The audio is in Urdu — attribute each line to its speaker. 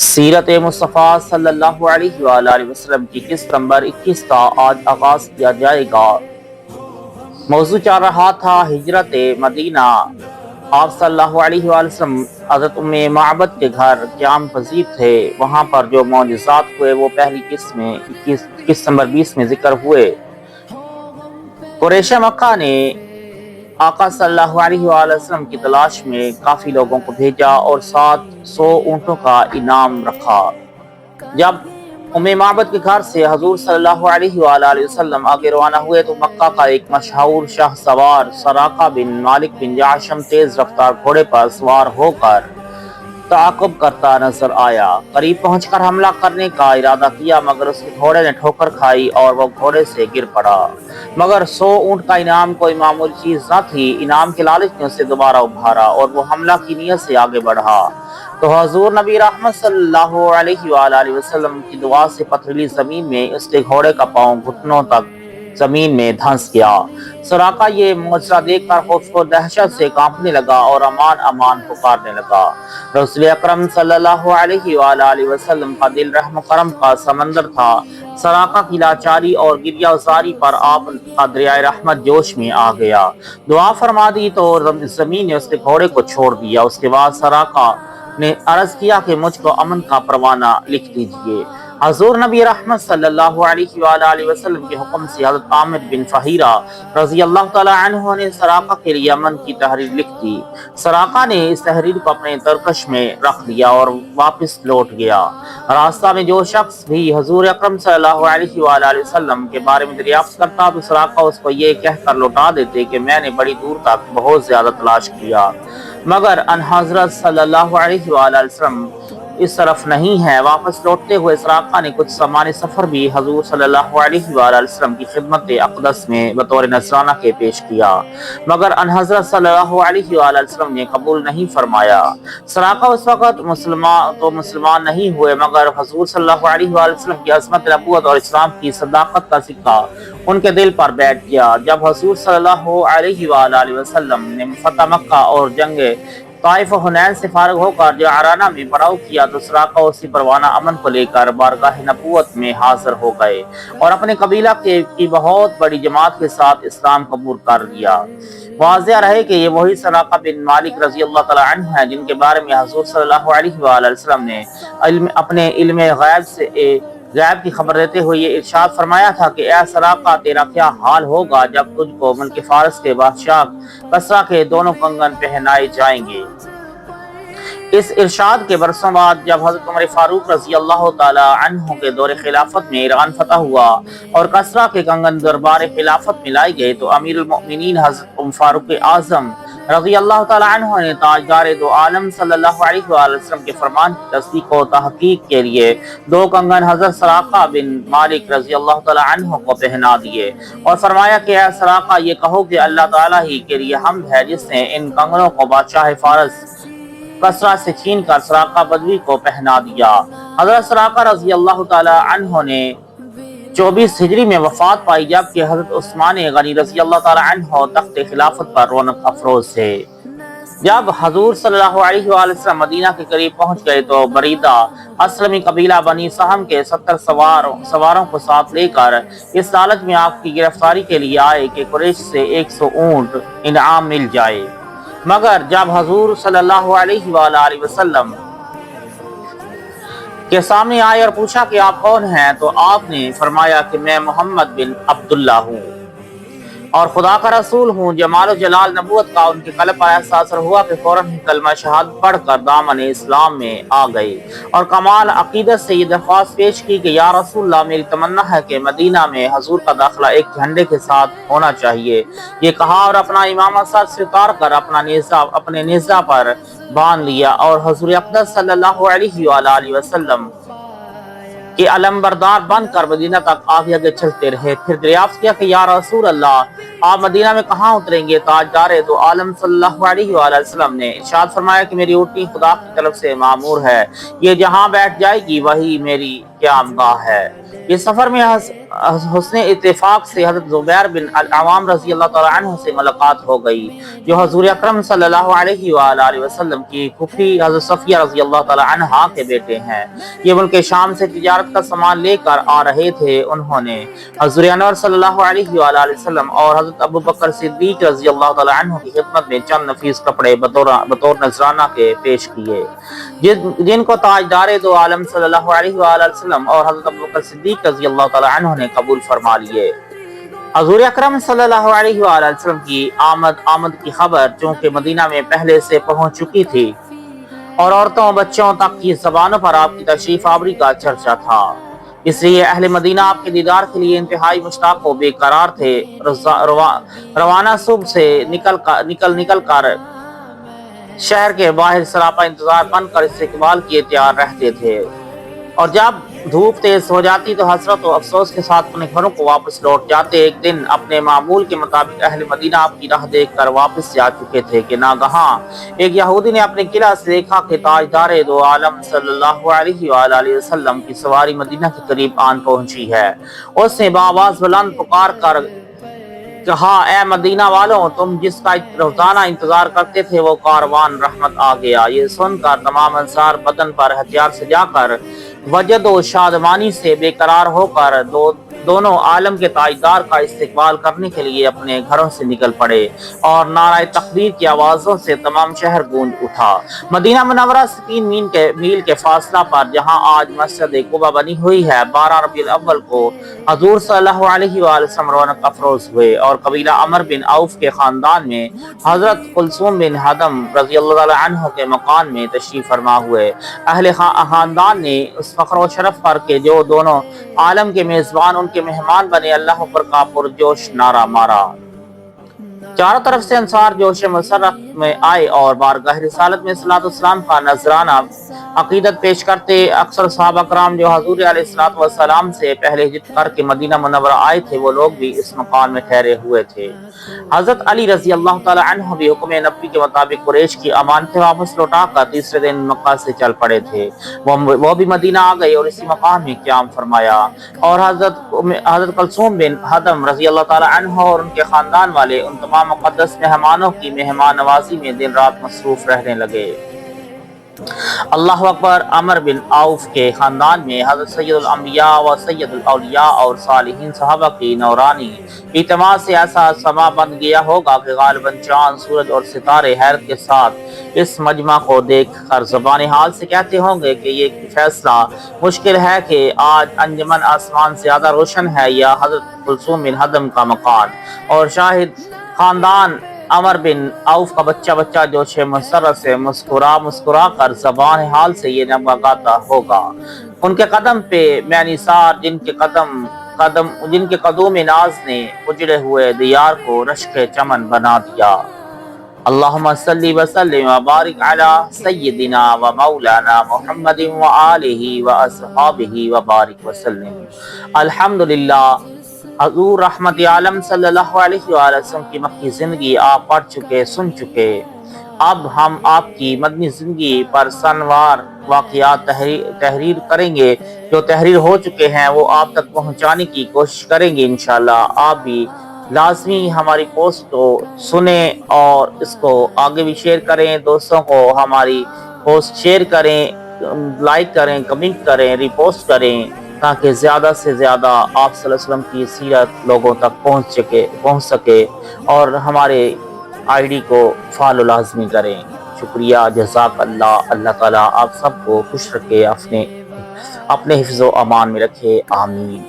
Speaker 1: سیرت مصطفیٰ صلی اللہ علیہ وآلہ وسلم کی قسط نمبر 21 کا آج آغاز کیا جائے گا۔ موضوع چل رہا تھا ہجرت مدینہ۔ آپ صلی اللہ علیہ وآلہ وسلم حضرت ام معبد کے گھر قیام پذیر تھے۔ وہاں پر جو معجزات ہوئے وہ پہلی قسط نمبر 20 میں ذکر ہوئے۔ قریش مکہ نے آقا صلی اللہ علیہ وآلہ وسلم کی تلاش میں کافی لوگوں کو بھیجا اور 700 اونٹوں کا انعام رکھا۔ جب ام معبد کے گھر سے حضور صلی اللہ علیہ وآلہ وسلم آگے روانہ ہوئے تو مکہ کا ایک مشہور شاہ سوار سراقہ بن مالک بن جعشم تیز رفتار گھوڑے پر سوار ہو کر تعاقب کرتا نظر آیا۔ قریب پہنچ کر حملہ کرنے کا ارادہ کیا مگر اس کے گھوڑے نے ٹھوکر کھائی اور وہ گھوڑے سے گر پڑا۔ مگر 100 اونٹ کا انعام کوئی معمولی چیز نہ تھی۔ انعام کے لالچ نے اسے دوبارہ ابھارا اور وہ حملہ کی نیت سے آگے بڑھا تو حضور نبی رحمت صلی اللہ علیہ وآلہ وسلم کی دعا سے پتھریلی زمین میں اس کے گھوڑے کا پاؤں گھٹنوں تک زمین میں دھنس گیا۔ سراقہ یہ معجزہ دیکھ کر خوف و دہشت سے کانپنے لگا اور امان امان پکارنے لگا۔ رسول اکرم صلی اللہ علیہ وآلہ وسلم کا دل رحم و کرم کا سمندر تھا۔ سراقہ کی لاچاری اور گریہ زاری پر آپ کا دریائے رحمت جوش میں آ گیا۔ دعا فرما دی تو زمین نے اس کے گھوڑے کو چھوڑ دیا۔ اس کے بعد سراقہ نے عرض کیا کہ مجھ کو امن کا پروانہ لکھ دیجیے۔ حضور نبی رحمت صلی اللہ علیہ وآلہ وسلم کے حکم سے حضرت عامر بن فہیرہ رضی اللہ تعالی عنہ نے سراقہ کے لیے امن کی تحریر لکھ دی۔ سراقہ نے اس تحریر کو اپنے ترکش میں رکھ دیا اور واپس لوٹ گیا۔ راستہ میں جو شخص بھی حضور اکرم صلی اللہ علیہ وآلہ وسلم کے بارے میں دریافت کرتا تو سراقہ اس کو یہ کہہ کر لوٹا دیتے کہ میں نے بڑی دور تک بہت زیادہ تلاش کیا مگر ان حضرت صلی اللہ علیہ وآلہ وسلم اس طرف نہیں ہے۔ واپس لوٹتے ہوئے سراقہ نے کچھ سامان سفر بھی حضور صلی اللہ علیہ وآلہ وسلم کی خدمت اقدس میں بطور نذرانہ کے پیش کیا مگر ان حضرت صلی اللہ علیہ وآلہ وسلم نے قبول نہیں فرمایا۔ سراقہ اس وقت مسلمان نہیں ہوئے مگر حضور صلی اللہ علیہ وآلہ وسلم کی عظمت نبوت اور اسلام کی صداقت کا سکہ ان کے دل پر بیٹھ گیا۔ جب حضور صلی اللہ علیہ وآلہ وسلم نے فتح مکہ اور جنگ طائف و حنین سے فارغ ہو کر جعرانہ میں پڑاؤ کیا تو سراقہ اسی پروانہ امن کو لے کر بارگاہ نبوت میں حاضر ہو گئے اور اپنے قبیلہ کی بہت بڑی جماعت کے ساتھ اسلام قبول کر لیا۔ واضح رہے کہ یہ وہی سراقہ بن مالک رضی اللہ تعالی عنہ ہے جن کے بارے میں حضور صلی اللہ علیہ وآلہ وسلم نے اپنے علم غیب کی خبر دیتے ہوئے یہ ارشاد فرمایا تھا کہ اے سراقہ تیرا کیا حال ہوگا جب تجھ کو ملک فارس کے بادشاہ کسریٰ کے دونوں کنگن پہنائے جائیں گے۔ اس ارشاد کے برسوں بعد جب حضرت عمر فاروق رضی اللہ تعالی عنہ کے دور خلافت میں ایران فتح ہوا اور کسریٰ کے کنگن دربار خلافت میں لائے گئے تو امیر المؤمنین حضرت عمر فاروق اعظم رضی اللہ تعالی عنہ نے تاجدار دو عالم صلی اللہ علیہ وآلہ وسلم کے فرمان کی تصدیق و تحقیق کے لیے 2 کنگن حضرت سراقہ بن مالک رضی اللہ تعالی عنہ کو پہنا دیے اور فرمایا کہ اے سراقہ یہ کہو کہ اللہ تعالی ہی کے لیے حمد ہے جس نے ان کنگنوں کو بادشاہ فارس کسریٰ سے چھین کر سراقہ بدوی کو پہنا دیا۔ حضرت سراقہ رضی اللہ تعالی عنہ نے 24 ہجری میں وفات پائی جبکہ حضرت عثمان غنی رضی اللہ تعالی عنہ تخت خلافت پر رونق افروز تھے۔ جب حضور صلی اللہ علیہ وآلہ وسلم مدینہ کے قریب پہنچ گئے تو بریدہ اسلمی قبیلہ بنی سہم کے 70 سواروں کو ساتھ لے کر اس لالچ میں آپ کی گرفتاری کے لیے آئے کہ قریش سے 100 اونٹ انعام مل جائے مگر جب حضور صلی اللہ علیہ وآلہ وسلم کے سامنے آئے اور پوچھا کہ آپ کون ہیں تو آپ نے فرمایا کہ میں محمد بن عبداللہ ہوں اور خدا کا رسول ہوں۔ جمال و جلال نبوت کا ان کے قلب پر احساس ہوا کہ فوراً ہی کلمہ شہادت پڑھ کر دامن اسلام میں آ گئے اور کمال عقیدت سے یہ درخواست پیش کی کہ یا رسول اللہ میری تمنا ہے کہ مدینہ میں حضور کا داخلہ ایک جھنڈے کے ساتھ ہونا چاہیے۔ یہ کہا اور اپنا امامہ سر سے اتار کر اپنے نیزہ پر باندھ لیا اور حضور اقدس صلی اللہ علیہ وآلہ وسلم کہ علم بردار بن کر مدینہ تک آگے چلتے رہے۔ پھر دریافت کیا کہ یا رسول اللہ آپ مدینہ میں کہاں اتریں گے؟ تاجدار دو عالم صلی اللہ علیہ وآلہ وسلم نے ارشاد فرمایا کہ میری اونٹنی خدا کی طرف سے معمور ہے، یہ جہاں بیٹھ جائے گی وہی میری قیام گاہ ہے۔ اس سفر میں حسن اتفاق سے حضرت زبیر بن العوام رضی اللہ تعالیٰ عنہ سے ملاقات ہو گئی، جو حضور اکرم صلی اللہ علیہ وآلہ وسلم کی پھوپھی حضرت صفیہ رضی اللہ تعالیٰ عنہا کے بیٹے ہیں۔ یہ ملک شام سے تجارت کا سامان لے کر آ رہے تھے۔ انہوں نے حضور انور صلی اللہ علیہ وآلہ وسلم اور حضرت ابو بکر صدیق رضی اللہ تعالیٰ عنہ کی خدمت میں چند نفیس کپڑے بطور نذرانہ کے پیش کیے، جن کو تاجدار دو عالم صلی اللہ علیہ وآلہ وسلم اور حضرت ابو بکر صدیق رضی اللہ تعالیٰ عنہ نے قبول فرما لیے۔ حضور اکرم صلی اللہ علیہ وآلہ وسلم کی آمد کی خبر چونکہ مدینہ میں پہلے سے پہنچ چکی تھی اور عورتوں و بچوں تک کی زبانوں پر آپ کی تشریف آوری کا چرچا تھا، اس لیے اہل مدینہ آپ کے دیدار کے لیے انتہائی مشتاق و بے قرار تھے۔ روانہ صبح سے نکل کر شہر کے باہر سراپا انتظار بن کر استقبال کیے تیار رہتے تھے، اور جب دھوپ تیز ہو جاتی تو حسرت و افسوس کے ساتھ اپنے گھروں کو واپس لوٹ جاتے۔ ایک دن اپنے معمول کے مطابق اہل مدینہ آپ کی راہ دیکھ کر واپس جا چکے تھے کہ ناگہاں ایک یہودی نے اپنے قلعہ سے دیکھا کہ تاجدار دو عالم صلی اللہ علیہ وآلہ وسلم کی سواری مدینہ کے قریب آن پہنچی ہے۔ اس نے بآواز بلند پکار کر کہا، اے مدینہ والوں، تم جس کا روزانہ انتظار کرتے تھے وہ کاروان رحمت آ گیا۔ یہ سن کر تمام انصار بدن پر ہتھیار سجا کر وجد و شادمانی سے بے قرار ہو کر دونوں عالم کے تاجدار کا استقبال کرنے کے لیے اپنے گھروں سے نکل پڑے، اور نعرہ تکبیر کی آوازوں سے تمام شہر گونج اٹھا۔ مدینہ منورہ سے 3 میل کے فاصلہ پر جہاں آج مسجد قباء بنی ہوئی ہے، 12 ربیع الاول کو حضور صلی اللہ علیہ وآلہ وسلم رونق افروز ہوئے اور قبیلہ عمر بن عوف کے خاندان میں حضرت کلثوم بن ہدم رضی اللہ تعالیٰ عنہ کے مکان میں تشریف فرما ہوئے۔ اہل خاندان نے اس فخر و شرف پر کہ جو دونوں عالم کے میزبان ان کے مہمان بنے، اللہ اکبر کا پرجوش نعرہ مارا۔ چاروں طرف سے انصار جوش مسرت میں آئے اور بارگاہ رسالت میں صلاۃ والسلام کا نذرانہ عقیدت پیش کرتے۔ اکثر صحابہ کرام جو حضور علیہ الصلوۃ والسلام سے پہلے ہجرت کر کے مدینہ منورہ آئے تھے، وہ لوگ بھی اس مقام میں ٹھہرے ہوئے تھے۔ حضرت علی رضی اللہ تعالی عنہ بھی حکم نبی کے مطابق قریش کی امانتیں واپس لوٹا کر تیسرے دن مکہ سے چل پڑے تھے۔ وہ بھی مدینہ آ گئے اور اسی مقام میں قیام فرمایا، اور حضرت کلثوم بن ہدم رضی اللہ تعالی عنہ اور ان کے خاندان والے ان تمام مقدس مہمانوں کی مہمان نوازی میں دن رات مصروف رہنے لگے۔ اللہ اکبر۔ عمر بن عوف کے خاندان میں حضرت سید الانبیاء و سید الاولیاء اور صالحین صحابہ کی نورانی اعتماد سے ایسا سما بن گیا ہوگا کہ غالباً چاند، سورج اور ستارے حیرت کے ساتھ اس مجمع کو دیکھ کر زبان حال سے کہتے ہوں گے کہ یہ فیصلہ مشکل ہے کہ آج انجمن آسمان زیادہ روشن ہے یا حضرت کلثوم بن ہدم کا مکان، اور شاہد خاندان عمر بن عوف کا بچہ جوش مسرت سے مسکرا کر زبان حال سے یہ نغمہ گاتا ہوگا۔ ان کے قدم پہ میں نثار، جن کے قدوم ناز نے اجڑے ہوئے دیار کو رشک چمن بنا دیا۔ اللہم صلی وسلم وبارک علی سیدنا و مولانا محمد و آلہ و اصحابہ وبارک وسلم۔ الحمدللہ۔ حضور رحمت عالم صلی اللہ علیہ وآلہ وسلم کی مکی زندگی آپ پڑھ چکے، سن چکے۔ اب ہم آپ کی مدنی زندگی پر سنوار واقعات تحریر کریں گے، جو تحریر ہو چکے ہیں وہ آپ تک پہنچانے کی کوشش کریں گے انشاءاللہ۔ آپ بھی لازمی ہماری پوسٹ کو سنیں اور اس کو آگے بھی شیئر کریں، دوستوں کو ہماری پوسٹ شیئر کریں، لائک کریں، کمنٹ کریں، ریپوسٹ کریں، تاکہ زیادہ سے زیادہ آپ صلی اللہ علیہ وسلم کی سیرت لوگوں تک پہنچ سکے، اور ہمارے آئی ڈی کو فالو لازمی کریں۔ شکریہ، جزاک اللہ۔ اللہ تعالیٰ آپ سب کو خوش رکھے، اپنے حفظ و امان میں رکھے، آمین۔